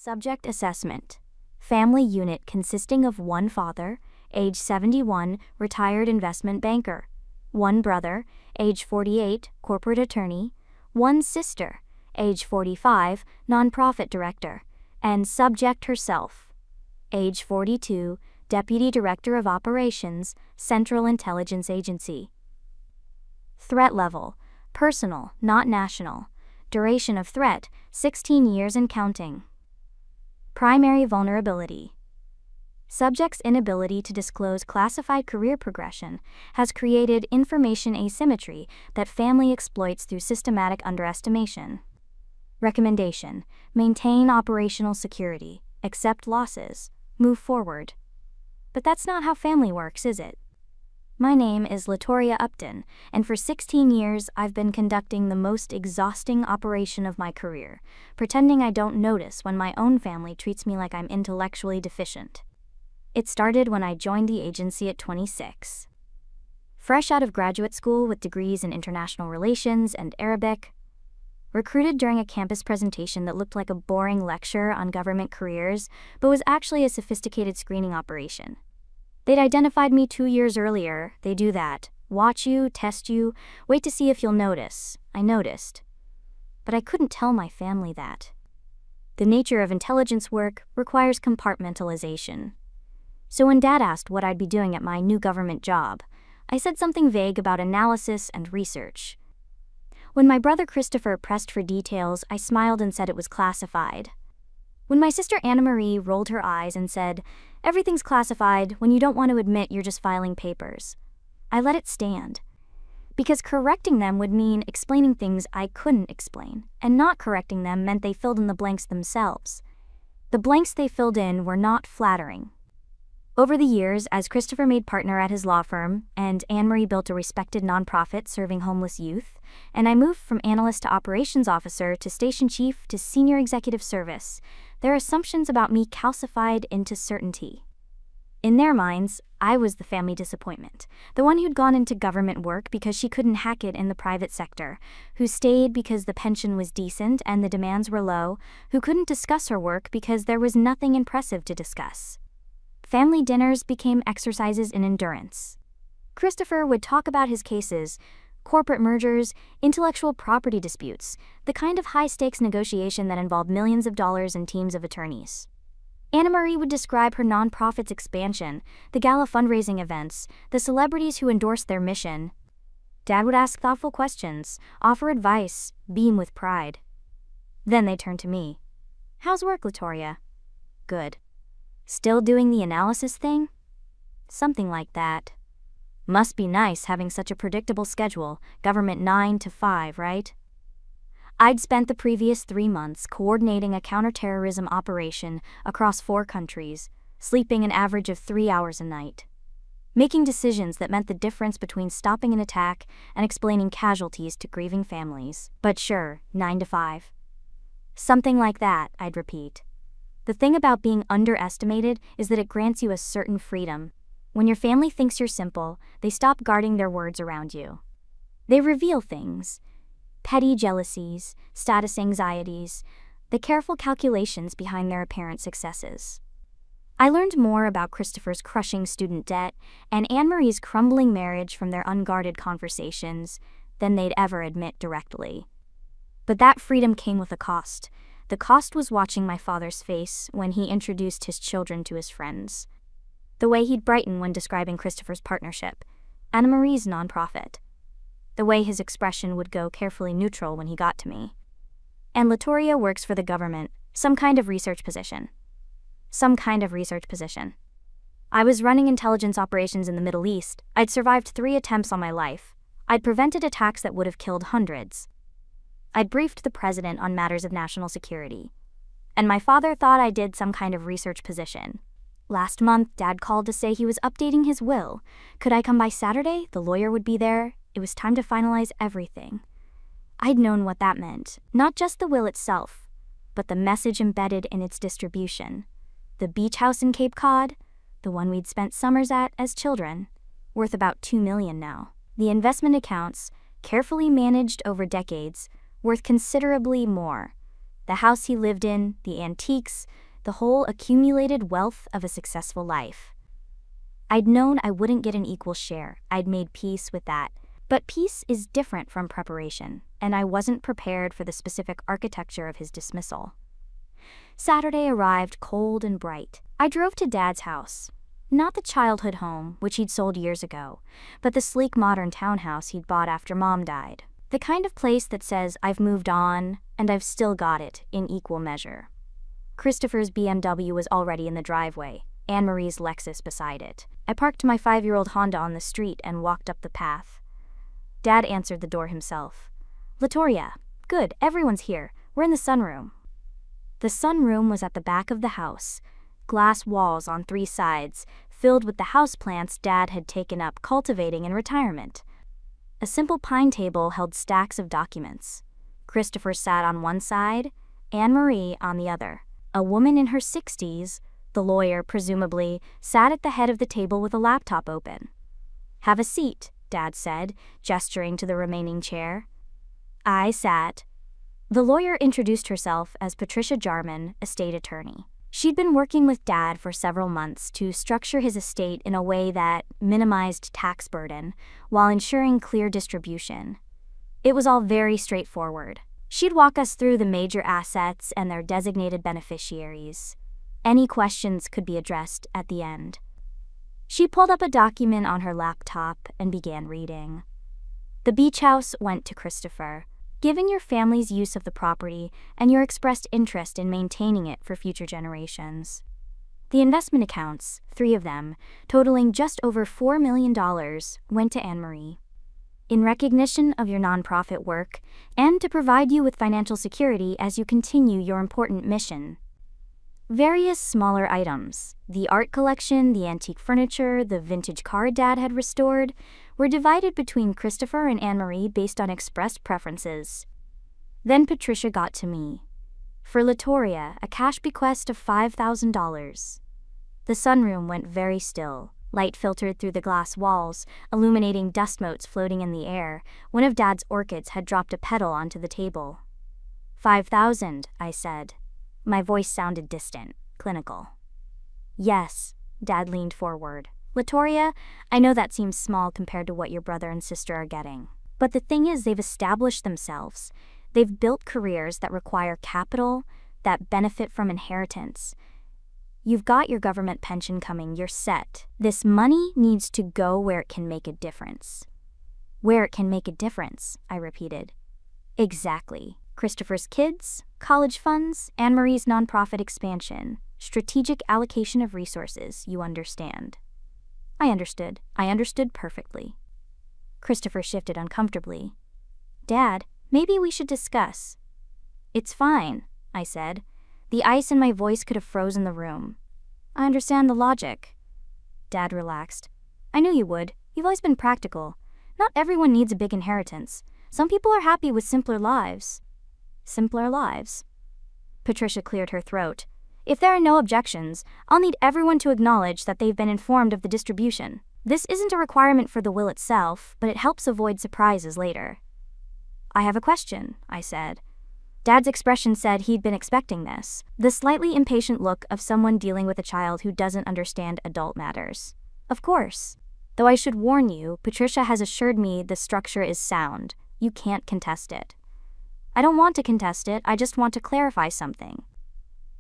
Subject assessment. Family unit consisting of one father, age 71, retired investment banker, one brother, age 48, corporate attorney, one sister, age 45, nonprofit director, and subject herself, age 42, deputy director of operations, Central Intelligence Agency. Threat level. Personal, not national. Duration of threat, 16 years and counting. Primary vulnerability. Subject's inability to disclose classified career progression has created information asymmetry that family exploits through systematic underestimation. Recommendation: maintain operational security, accept losses, move forward. But that's not how family works, is it? My name is Latoria Upton, and for 16 years I've been conducting the most exhausting operation of my career, pretending I don't notice when my own family treats me like I'm intellectually deficient. It started when I joined the agency at 26. Fresh out of graduate school with degrees in international relations and Arabic, recruited during a campus presentation that looked like a boring lecture on government careers, but was actually a sophisticated screening operation. They'd identified me 2 years earlier. They do that. Watch you, test you, wait to see if you'll notice. I noticed. But I couldn't tell my family that. The nature of intelligence work requires compartmentalization. So when Dad asked what I'd be doing at my new government job, I said something vague about analysis and research. When my brother Christopher pressed for details, I smiled and said it was classified. When my sister Anna Marie rolled her eyes and said, "Everything's classified when you don't want to admit you're just filing papers," I let it stand. Because correcting them would mean explaining things I couldn't explain, and not correcting them meant they filled in the blanks themselves. The blanks they filled in were not flattering. Over the years, as Christopher made partner at his law firm, and Anne-Marie built a respected nonprofit serving homeless youth, and I moved from analyst to operations officer to station chief to senior executive service, their assumptions about me calcified into certainty. In their minds, I was the family disappointment, the one who'd gone into government work because she couldn't hack it in the private sector, who stayed because the pension was decent and the demands were low, who couldn't discuss her work because there was nothing impressive to discuss. Family dinners became exercises in endurance. Christopher would talk about his cases, corporate mergers, intellectual property disputes, the kind of high-stakes negotiation that involved millions of dollars and teams of attorneys. Anna Marie would describe her nonprofit's expansion, the gala fundraising events, the celebrities who endorsed their mission. Dad would ask thoughtful questions, offer advice, beam with pride. Then they'd turn to me. "How's work, Latoria?" "Good." "Still doing the analysis thing?" "Something like that." "Must be nice having such a predictable schedule, government 9 to 5, right?" I'd spent the previous 3 months coordinating a counterterrorism operation across 4 countries, sleeping an average of 3 hours a night. Making decisions that meant the difference between stopping an attack and explaining casualties to grieving families. But sure, 9 to 5. Something like that, I'd repeat. The thing about being underestimated is that it grants you a certain freedom. When your family thinks you're simple, they stop guarding their words around you. They reveal things. Petty jealousies, status anxieties, the careful calculations behind their apparent successes. I learned more about Christopher's crushing student debt and Anne-Marie's crumbling marriage from their unguarded conversations than they'd ever admit directly. But that freedom came with a cost. The cost was watching my father's face when he introduced his children to his friends. The way he'd brighten when describing Christopher's partnership, Anna Marie's nonprofit. The way his expression would go carefully neutral when he got to me. "And Latoria works for the government, some kind of research position." Some kind of research position. I was running intelligence operations in the Middle East. I'd survived 3 attempts on my life. I'd prevented attacks that would have killed hundreds. I'd briefed the president on matters of national security. And my father thought I did some kind of research position. Last month, Dad called to say he was updating his will. Could I come by Saturday? The lawyer would be there. It was time to finalize everything. I'd known what that meant. Not just the will itself, but the message embedded in its distribution. The beach house in Cape Cod, the one we'd spent summers at as children, worth about $2 million now. The investment accounts, carefully managed over decades, worth considerably more. The house he lived in, the antiques, the whole accumulated wealth of a successful life. I'd known I wouldn't get an equal share. I'd made peace with that. But peace is different from preparation, and I wasn't prepared for the specific architecture of his dismissal. Saturday arrived cold and bright. I drove to Dad's house. Not the childhood home, which he'd sold years ago, but the sleek modern townhouse he'd bought after Mom died. The kind of place that says, I've moved on, and I've still got it, in equal measure. Christopher's BMW was already in the driveway, Anne-Marie's Lexus beside it. I parked my 5-year-old Honda on the street and walked up the path. Dad answered the door himself. Latoria, good, everyone's here. We're in the sunroom. The sunroom was at the back of the house, glass walls on 3 sides, filled with the houseplants Dad had taken up cultivating in retirement. A simple pine table held stacks of documents. Christopher sat on one side, Anne-Marie on the other. A woman in her 60s, the lawyer presumably, sat at the head of the table with a laptop open. Have a seat, Dad said, gesturing to the remaining chair. I sat. The lawyer introduced herself as Patricia Jarman, estate attorney. She'd been working with Dad for several months to structure his estate in a way that minimized tax burden while ensuring clear distribution. It was all very straightforward. She'd walk us through the major assets and their designated beneficiaries. Any questions could be addressed at the end. She pulled up a document on her laptop and began reading. The beach house went to Christopher. Given your family's use of the property and your expressed interest in maintaining it for future generations. The investment accounts, 3 of them, totaling just over $4 million, went to Anne-Marie. In recognition of your nonprofit work and to provide you with financial security as you continue your important mission. Various smaller items, the art collection, the antique furniture, the vintage car Dad had restored, were divided between Christopher and Anne-Marie based on expressed preferences. Then Patricia got to me. For Latoria, a cash bequest of $5,000. The sunroom went very still. Light filtered through the glass walls, illuminating dust motes floating in the air. One of Dad's orchids had dropped a petal onto the table. 5,000, I said. My voice sounded distant, clinical. Yes, Dad leaned forward. Latoria, I know that seems small compared to what your brother and sister are getting. But the thing is, they've established themselves. They've built careers that require capital, that benefit from inheritance. You've got your government pension coming, you're set. This money needs to go where it can make a difference. Where it can make a difference, I repeated. Exactly. Christopher's kids, college funds, Anne-Marie's nonprofit expansion, strategic allocation of resources, you understand. I understood. I understood perfectly. Christopher shifted uncomfortably. Dad, maybe we should discuss. It's fine, I said. The ice in my voice could have frozen the room. I understand the logic. Dad relaxed. I knew you would. You've always been practical. Not everyone needs a big inheritance. Some people are happy with simpler lives. Simpler lives? Patricia cleared her throat. If there are no objections, I'll need everyone to acknowledge that they've been informed of the distribution. This isn't a requirement for the will itself, but it helps avoid surprises later. I have a question, I said. Dad's expression said he'd been expecting this. The slightly impatient look of someone dealing with a child who doesn't understand adult matters. Of course. Though I should warn you, Patricia has assured me the structure is sound. You can't contest it. I don't want to contest it, I just want to clarify something.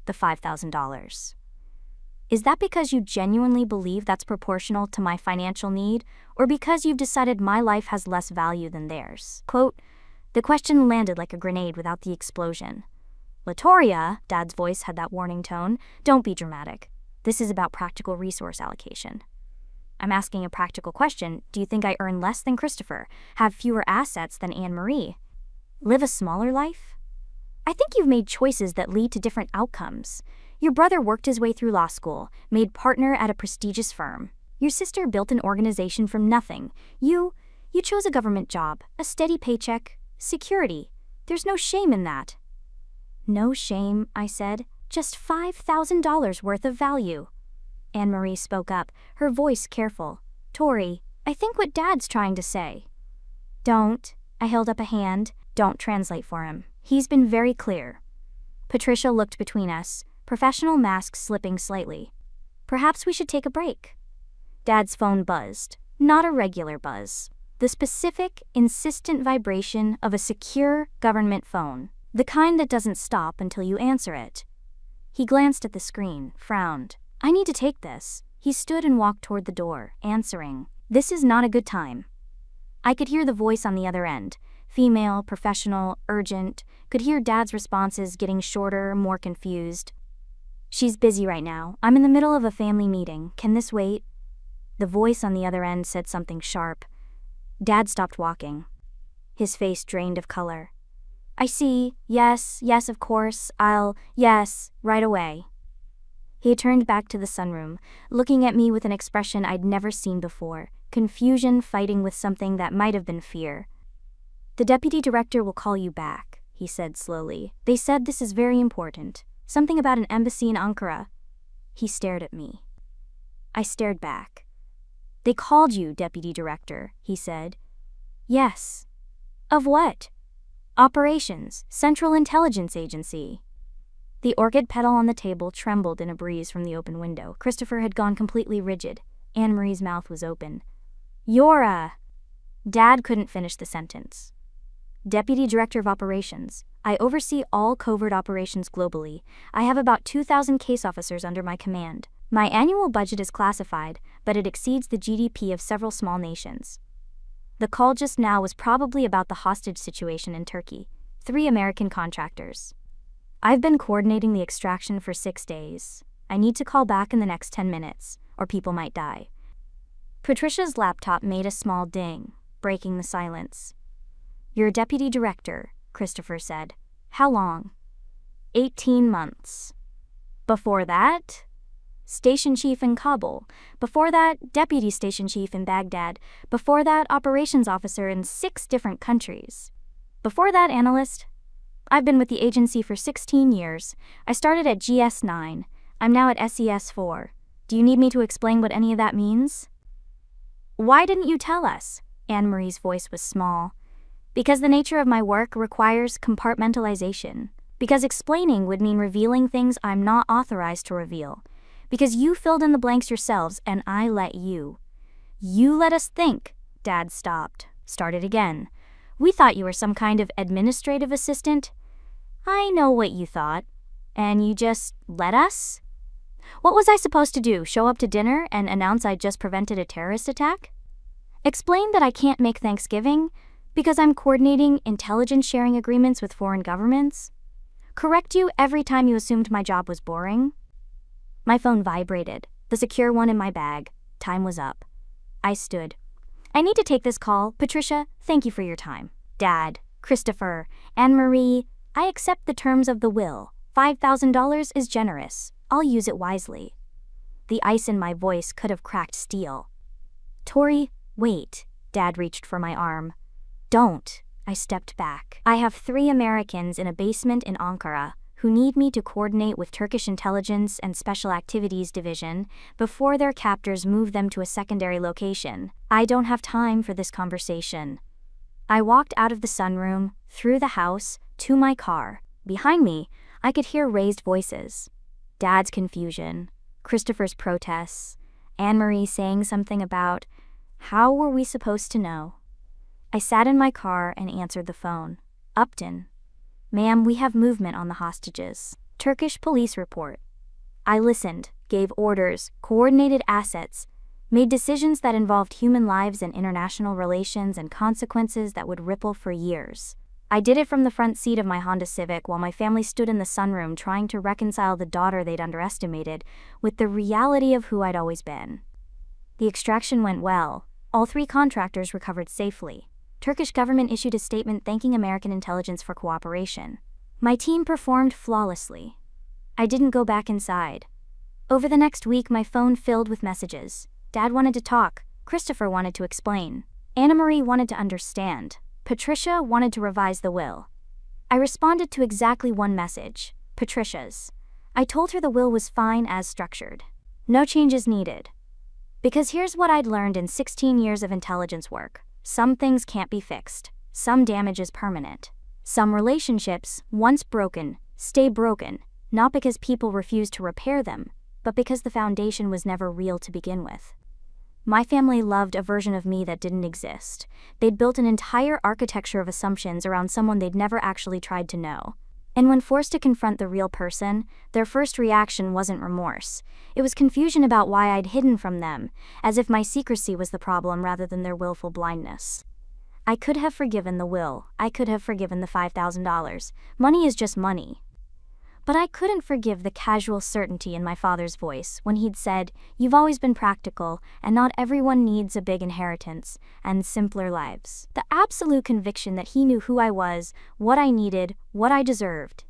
The $5,000. Is that because you genuinely believe that's proportional to my financial need, or because you've decided my life has less value than theirs? Quote, the question landed like a grenade without the explosion. Latoria, Dad's voice had that warning tone, don't be dramatic. This is about practical resource allocation. I'm asking a practical question. Do you think I earn less than Christopher, have fewer assets than Anne-Marie? Live a smaller life? I think you've made choices that lead to different outcomes. Your brother worked his way through law school, made partner at a prestigious firm. Your sister built an organization from nothing. You chose a government job, a steady paycheck, security. There's no shame in that. No shame, I said. Just $5,000 worth of value. Anne-Marie spoke up, her voice careful. Tori, I think what Dad's trying to say. Don't. I held up a hand. Don't translate for him. He's been very clear. Patricia looked between us, professional mask slipping slightly. Perhaps we should take a break. Dad's phone buzzed, not a regular buzz. The specific, insistent vibration of a secure government phone, the kind that doesn't stop until you answer it. He glanced at the screen, frowned. I need to take this. He stood and walked toward the door, answering. This is not a good time. I could hear the voice on the other end. Female, professional, urgent. Could hear Dad's responses getting shorter, more confused. She's busy right now. I'm in the middle of a family meeting. Can this wait? The voice on the other end said something sharp. Dad stopped walking. His face drained of color. I see. Yes, of course. Yes, right away. He turned back to the sunroom, looking at me with an expression I'd never seen before, confusion fighting with something that might have been fear. The deputy director will call you back, he said slowly. They said this is very important. Something about an embassy in Ankara. He stared at me. I stared back. They called you, deputy director, he said. Yes. Of what? Operations, Central Intelligence Agency. The orchid petal on the table trembled in a breeze from the open window. Christopher had gone completely rigid. Anne-Marie's mouth was open. You're Dad couldn't finish the sentence. Deputy Director of Operations. I oversee all covert operations globally. I have about 2,000 case officers under my command. My annual budget is classified, but it exceeds the GDP of several small nations. The call just now was probably about the hostage situation in Turkey. 3 American contractors. I've been coordinating the extraction for 6 days. I need to call back in the next 10 minutes, or people might die. Patricia's laptop made a small ding, breaking the silence. You're deputy director, Christopher said. How long? 18 months. Before that? Station chief in Kabul. Before that, deputy station chief in Baghdad. Before that, operations officer in 6 different countries. Before that, analyst. I've been with the agency for 16 years. I started at GS9. I'm now at SES4. Do you need me to explain what any of that means? Why didn't you tell us? Anne-Marie's voice was small. Because the nature of my work requires compartmentalization. Because explaining would mean revealing things I'm not authorized to reveal. Because you filled in the blanks yourselves and I let you. You let us think. Dad stopped. Started again. We thought you were some kind of administrative assistant. I know what you thought. And you just let us? What was I supposed to do? Show up to dinner and announce I just prevented a terrorist attack? Explain that I can't make Thanksgiving because I'm coordinating intelligence sharing agreements with foreign governments? Correct you every time you assumed my job was boring? My phone vibrated, the secure one in my bag. Time was up. I stood. I need to take this call. Patricia, thank you for your time. Dad, Christopher, Anne-Marie, I accept the terms of the will. $5,000 is generous. I'll use it wisely. The ice in my voice could have cracked steel. Tori, wait. Dad reached for my arm. Don't. I stepped back. I have 3 Americans in a basement in Ankara who need me to coordinate with Turkish Intelligence and Special Activities Division before their captors move them to a secondary location. I don't have time for this conversation. I walked out of the sunroom, through the house, to my car. Behind me, I could hear raised voices. Dad's confusion, Christopher's protests, Anne-Marie saying something about, how were we supposed to know? I sat in my car and answered the phone. Upton. Ma'am, we have movement on the hostages. Turkish police report. I listened, gave orders, coordinated assets, made decisions that involved human lives and international relations and consequences that would ripple for years. I did it from the front seat of my Honda Civic while my family stood in the sunroom trying to reconcile the daughter they'd underestimated with the reality of who I'd always been. The extraction went well. All 3 contractors recovered safely. Turkish government issued a statement thanking American intelligence for cooperation. My team performed flawlessly. I didn't go back inside. Over the next week, my phone filled with messages. Dad wanted to talk. Christopher wanted to explain. Anne-Marie wanted to understand. Patricia wanted to revise the will. I responded to exactly one message, Patricia's. I told her the will was fine as structured. No changes needed. Because here's what I'd learned in 16 years of intelligence work. Some things can't be fixed. Some damage is permanent. Some relationships, once broken, stay broken, not because people refused to repair them, but because the foundation was never real to begin with. My family loved a version of me that didn't exist. They'd built an entire architecture of assumptions around someone they'd never actually tried to know. And when forced to confront the real person, their first reaction wasn't remorse. It was confusion about why I'd hidden from them, as if my secrecy was the problem rather than their willful blindness. I could have forgiven the will. I could have forgiven the $5,000. Money is just money. But I couldn't forgive the casual certainty in my father's voice when he'd said, "You've always been practical, and not everyone needs a big inheritance and simpler lives." The absolute conviction that he knew who I was, what I needed, what I deserved.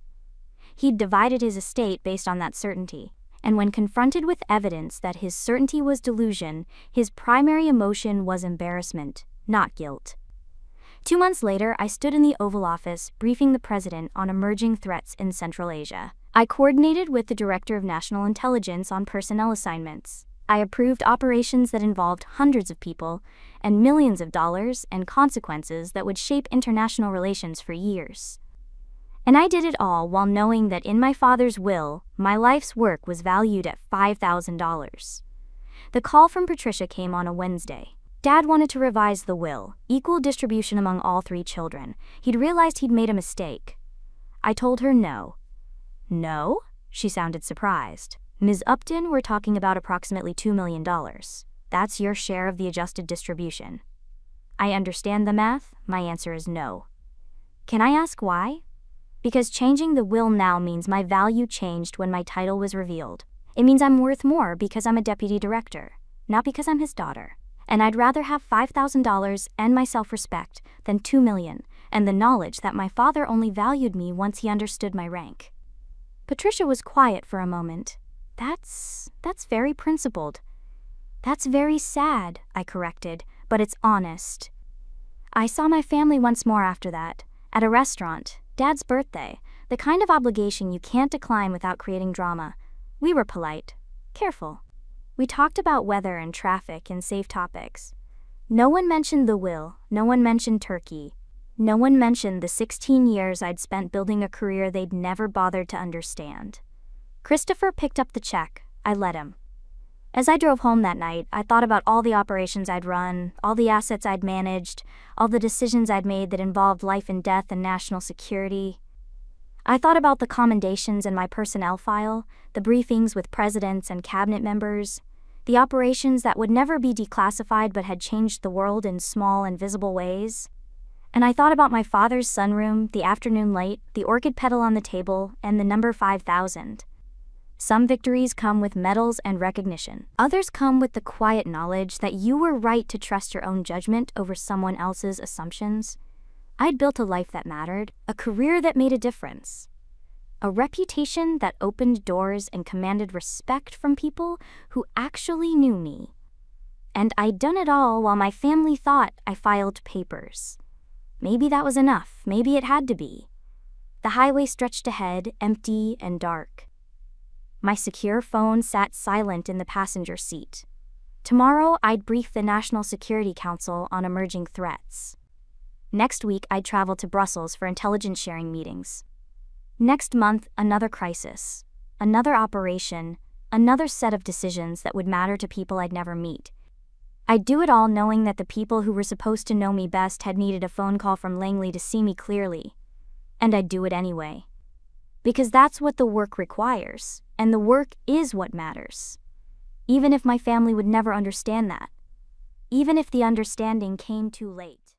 He'd divided his estate based on that certainty. And when confronted with evidence that his certainty was delusion, his primary emotion was embarrassment, not guilt. 2 months later, I stood in the Oval Office briefing the president on emerging threats in Central Asia. I coordinated with the Director of National Intelligence on personnel assignments. I approved operations that involved hundreds of people and millions of dollars and consequences that would shape international relations for years. And I did it all while knowing that in my father's will, my life's work was valued at $5,000. The call from Patricia came on a Wednesday. Dad wanted to revise the will, equal distribution among all 3 children. He'd realized he'd made a mistake. I told her no. No? She sounded surprised. Ms. Upton, we're talking about approximately $2 million. That's your share of the adjusted distribution. I understand the math. My answer is no. Can I ask why? Because changing the will now means my value changed when my title was revealed. It means I'm worth more because I'm a deputy director, not because I'm his daughter. And I'd rather have $5,000 and my self-respect than $2 million, and the knowledge that my father only valued me once he understood my rank. Patricia was quiet for a moment. That's very principled. That's very sad, I corrected, but it's honest. I saw my family once more after that, at a restaurant, Dad's birthday, the kind of obligation you can't decline without creating drama. We were polite, careful. We talked about weather and traffic and safe topics. No one mentioned the will, no one mentioned Turkey. No one mentioned the 16 years I'd spent building a career they'd never bothered to understand. Christopher picked up the check. I let him. As I drove home that night, I thought about all the operations I'd run, all the assets I'd managed, all the decisions I'd made that involved life and death and national security. I thought about the commendations in my personnel file, the briefings with presidents and cabinet members, the operations that would never be declassified but had changed the world in small and visible ways. And I thought about my father's sunroom, the afternoon light, the orchid petal on the table, and the number 5,000. Some victories come with medals and recognition. Others come with the quiet knowledge that you were right to trust your own judgment over someone else's assumptions. I'd built a life that mattered, a career that made a difference, a reputation that opened doors and commanded respect from people who actually knew me. And I'd done it all while my family thought I filed papers. Maybe that was enough, maybe it had to be. The highway stretched ahead, empty and dark. My secure phone sat silent in the passenger seat. Tomorrow, I'd brief the National Security Council on emerging threats. Next week, I'd travel to Brussels for intelligence sharing meetings. Next month, another crisis, another operation, another set of decisions that would matter to people I'd never meet. I'd do it all knowing that the people who were supposed to know me best had needed a phone call from Langley to see me clearly. And I'd do it anyway. Because that's what the work requires, and the work is what matters. Even if my family would never understand that. Even if the understanding came too late.